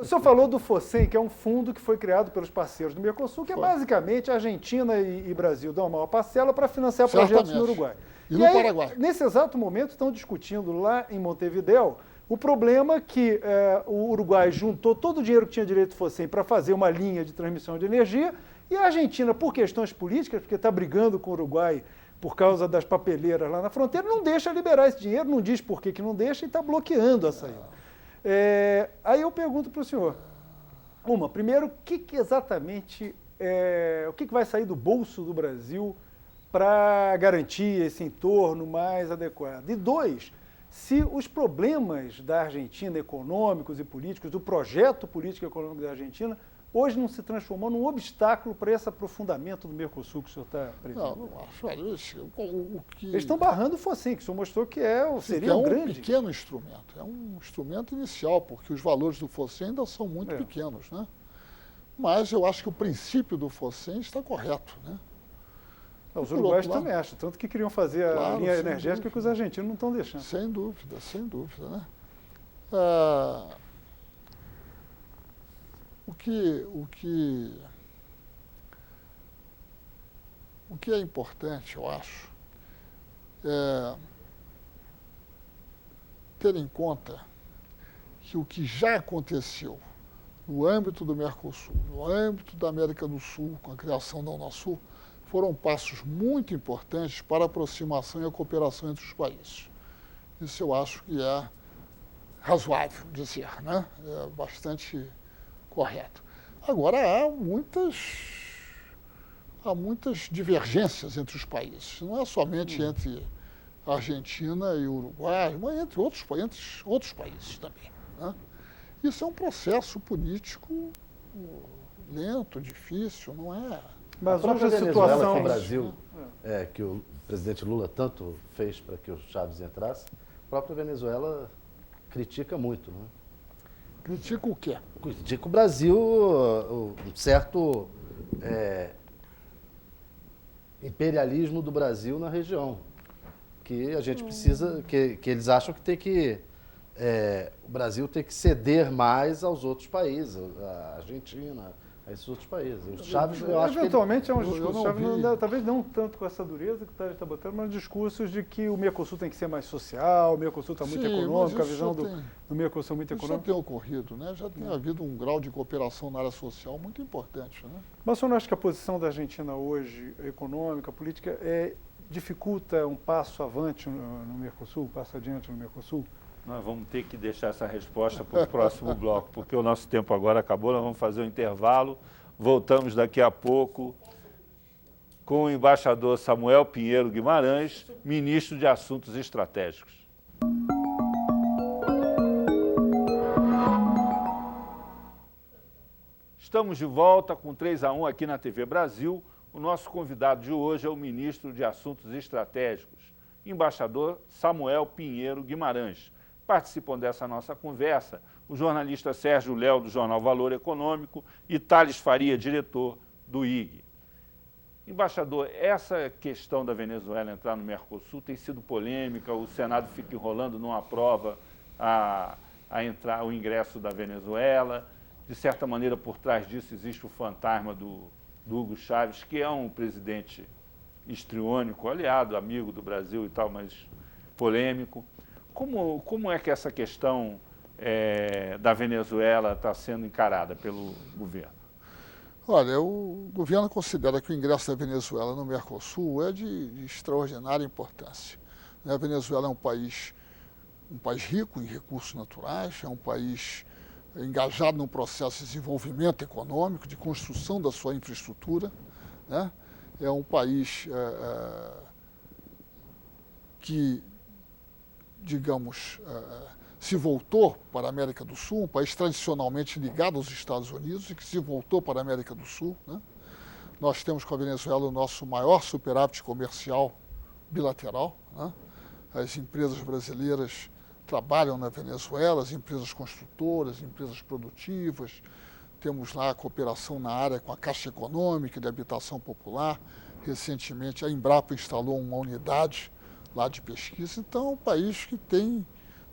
senhor falou do FOSEM, que é um fundo que foi criado pelos parceiros do Mercosul, que é Foi. basicamente a Argentina e Brasil dão a maior parcela para financiar Certamente. projetos no Uruguai. E no aí, Paraguai. nesse exato momento, estão discutindo lá em Montevidéu o problema que o Uruguai juntou todo o dinheiro que tinha direito do FOSEM para fazer uma linha de transmissão de energia, e a Argentina, por questões políticas, porque está brigando com o Uruguai por causa das papeleiras lá na fronteira, não deixa liberar esse dinheiro, não diz por que não deixa e está bloqueando a saída. Aí eu pergunto para o senhor, primeiro, o que exatamente, o que vai sair do bolso do Brasil para garantir esse entorno mais adequado? E dois, se os problemas da Argentina, econômicos e políticos, do projeto político e econômico da Argentina, hoje não se transformou num obstáculo para esse aprofundamento do Mercosul que o senhor está prevendo? Não acho. Olha, Eles estão barrando o FOSEM, que o senhor mostrou que seria um grande. pequeno instrumento, é um instrumento inicial, porque os valores do FOSEM ainda são muito pequenos, né? Mas eu acho que o princípio do FOSEM está correto, né? Os uruguaios também acham, tanto que queriam fazer a linha energética que os argentinos não estão deixando. Sem dúvida, né? O que é importante, eu acho, é ter em conta que o que já aconteceu no âmbito do Mercosul, no âmbito da América do Sul, com a criação da Unasul, foram passos muito importantes para a aproximação e a cooperação entre os países. Isso eu acho que é razoável dizer, né? É bastante correto. Agora, há muitas divergências entre os países. Não é somente entre a Argentina e o Uruguai, mas entre outros países também, né? Isso é um processo político lento, difícil, não é... Mas hoje a situação com o Brasil, que o presidente Lula tanto fez para que o Chávez entrasse, a própria Venezuela critica muito, né? Critica o quê? Critica o Brasil, um certo imperialismo do Brasil na região, que a gente precisa, que eles acham que tem que o Brasil tem que ceder mais aos outros países, a Argentina, a esses outros países. O Chávez, eu acho eventualmente é um discurso, talvez não tanto com essa dureza que está botando, mas discursos de que o Mercosul tem que ser mais social, o Mercosul está muito econômico, a visão do Mercosul é muito econômica. Isso já tem ocorrido, né? Já tem havido um grau de cooperação na área social muito importante, né? Mas o senhor não acha que a posição da Argentina hoje, econômica, política, dificulta um passo avante no Mercosul, um passo adiante no Mercosul? Nós vamos ter que deixar essa resposta para o próximo bloco, porque o nosso tempo agora acabou, nós vamos fazer um intervalo, voltamos daqui a pouco com o embaixador Samuel Pinheiro Guimarães, ministro de Assuntos Estratégicos. Estamos de volta com 3-1 aqui na TV Brasil. O nosso convidado de hoje é o ministro de Assuntos Estratégicos, embaixador Samuel Pinheiro Guimarães. Participam dessa nossa conversa o jornalista Sérgio Léo, do jornal Valor Econômico, e Thales Faria, diretor do IG. Embaixador, essa questão da Venezuela entrar no Mercosul tem sido polêmica, o Senado fica enrolando, não aprova o ingresso da Venezuela. De certa maneira, por trás disso existe o fantasma do Hugo Chávez, que é um presidente histriônico, aliado, amigo do Brasil e tal, mas polêmico. Como é que essa questão da Venezuela está sendo encarada pelo governo? Olha, o governo considera que o ingresso da Venezuela no Mercosul é de extraordinária importância. A Venezuela é um país rico em recursos naturais, é um país engajado num processo de desenvolvimento econômico, de construção da sua infraestrutura, né? É um país que, digamos, se voltou para a América do Sul, um país tradicionalmente ligado aos Estados Unidos e que se voltou para a América do Sul, né? Nós temos com a Venezuela o nosso maior superávit comercial bilateral, né? As empresas brasileiras trabalham na Venezuela, as empresas construtoras, empresas produtivas. Temos lá a cooperação na área com a Caixa Econômica de Habitação Popular. Recentemente, a Embrapa instalou uma unidade lá de pesquisa. Então, é um país que tem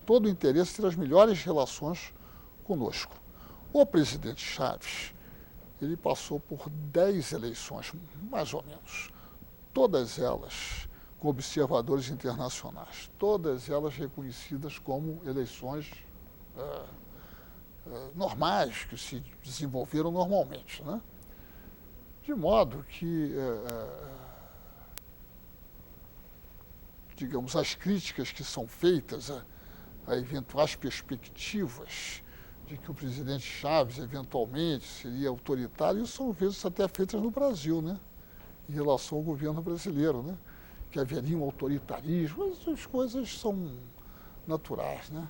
todo o interesse de ter as melhores relações conosco. O presidente Chaves, ele passou por 10 eleições, mais ou menos, todas elas com observadores internacionais, todas elas reconhecidas como eleições normais, que se desenvolveram normalmente, né? De modo que, digamos, as críticas que são feitas a eventuais perspectivas de que o presidente Chaves eventualmente seria autoritário, são vezes até feitas no Brasil, né? Em relação ao governo brasileiro, né? Que haveria um autoritarismo, essas coisas são naturais, né?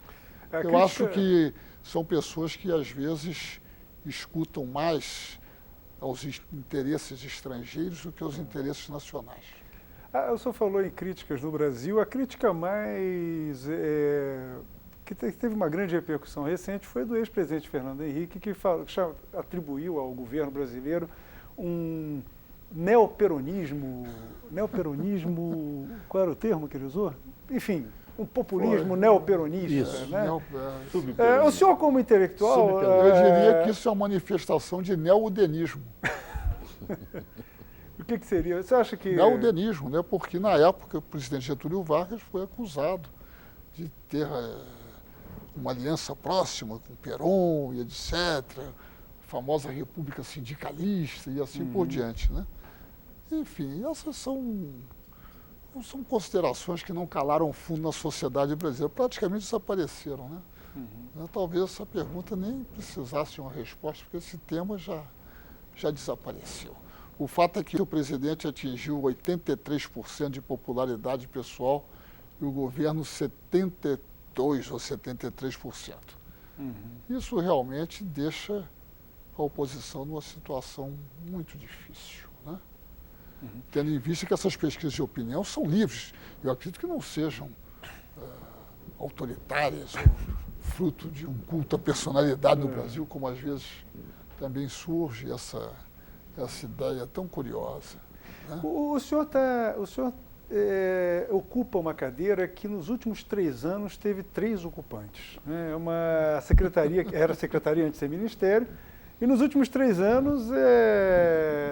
Eu acho que são pessoas que às vezes escutam mais aos interesses estrangeiros do que aos interesses nacionais. O senhor falou em críticas no Brasil. A crítica mais que teve uma grande repercussão recente foi do ex-presidente Fernando Henrique, que atribuiu ao governo brasileiro um neoperonismo, qual era o termo que ele usou? Enfim, um populismo neoperonista. Isso, né? Subperonismo. O senhor, como intelectual... Eu diria que isso é uma manifestação de neodenismo. O que seria? Você acha que... Neodenismo, né? Porque na época o presidente Getúlio Vargas foi acusado de ter uma aliança próxima com Perón e etc., a famosa República Sindicalista e assim por diante, né? Enfim, essas são considerações que não calaram fundo na sociedade brasileira, praticamente desapareceram, né? Talvez essa pergunta nem precisasse de uma resposta, porque esse tema já desapareceu. O fato é que o presidente atingiu 83% de popularidade pessoal e o governo 72% ou 73%. Isso realmente deixa a oposição numa situação muito difícil, né? Tendo em vista que essas pesquisas de opinião são livres. Eu acredito que não sejam autoritárias ou fruto de um culto à personalidade no Brasil, como às vezes também surge essa ideia tão curiosa, né? O senhor ocupa uma cadeira que nos últimos 3 anos teve 3 ocupantes. É uma secretaria, que era secretaria antes de ser ministério, e nos últimos 3 anos,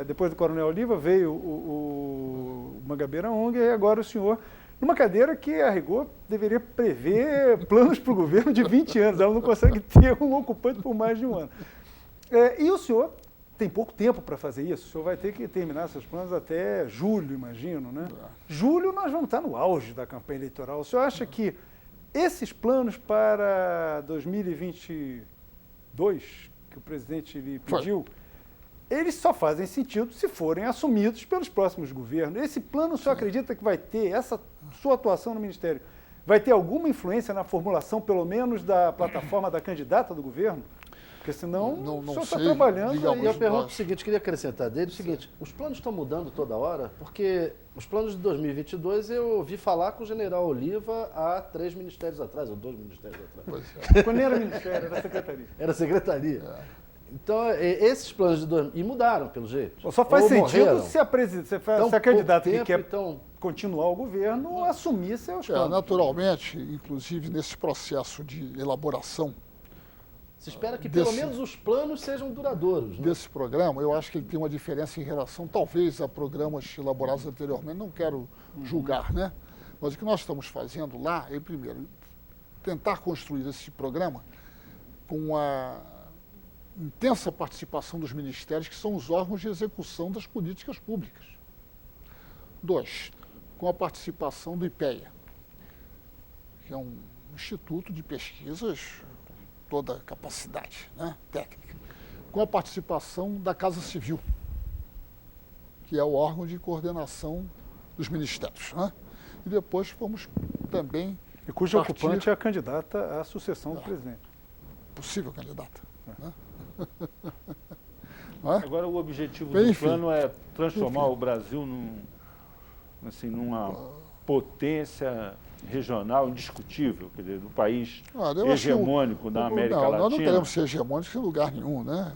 depois do Coronel Oliva, veio o Mangabeira Unger, e agora o senhor, numa cadeira que, a rigor, deveria prever planos para o governo de 20 anos. Ela não consegue ter um ocupante por mais de um ano. E o senhor tem pouco tempo para fazer isso. O senhor vai ter que terminar seus planos até julho, imagino, né? Julho nós vamos estar no auge da campanha eleitoral. O senhor acha que esses planos para 2022, que o presidente lhe pediu, eles só fazem sentido se forem assumidos pelos próximos governos? Esse plano, o senhor acredita que vai ter, essa sua atuação no Ministério, vai ter alguma influência na formulação, pelo menos, da plataforma da candidata do governo? Porque senão o senhor está trabalhando... E eu pergunto o seguinte, queria acrescentar dele o seguinte, os planos estão mudando toda hora, porque os planos de 2022 eu ouvi falar com o general Oliva há 3 ministérios atrás, ou 2 ministérios atrás. Quando era ministério, era secretaria. Era secretaria. Então, esses planos de 2022... E mudaram, pelo jeito. Só faz Ou sentido morreram. se a candidata que quer então, continuar o governo assumir seus planos. Naturalmente, inclusive nesse processo de elaboração se espera que pelo menos os planos sejam duradouros, né? Desse programa, eu acho que ele tem uma diferença em relação, talvez, a programas elaborados anteriormente. Não quero julgar, né? Mas o que nós estamos fazendo lá é, primeiro, tentar construir esse programa com a intensa participação dos ministérios, que são os órgãos de execução das políticas públicas. 2, com a participação do IPEA, que é um instituto de pesquisas toda a capacidade, né, técnica, com a participação da Casa Civil, que é o órgão de coordenação dos ministérios, né? E depois fomos também... E cujo ocupante é a candidata à sucessão do presidente. Possível candidata. Né? Agora, o objetivo do plano é transformar o Brasil numa potência regional indiscutível, quer dizer, do país hegemônico da América Latina. Nós não queremos ser hegemônicos em lugar nenhum, né?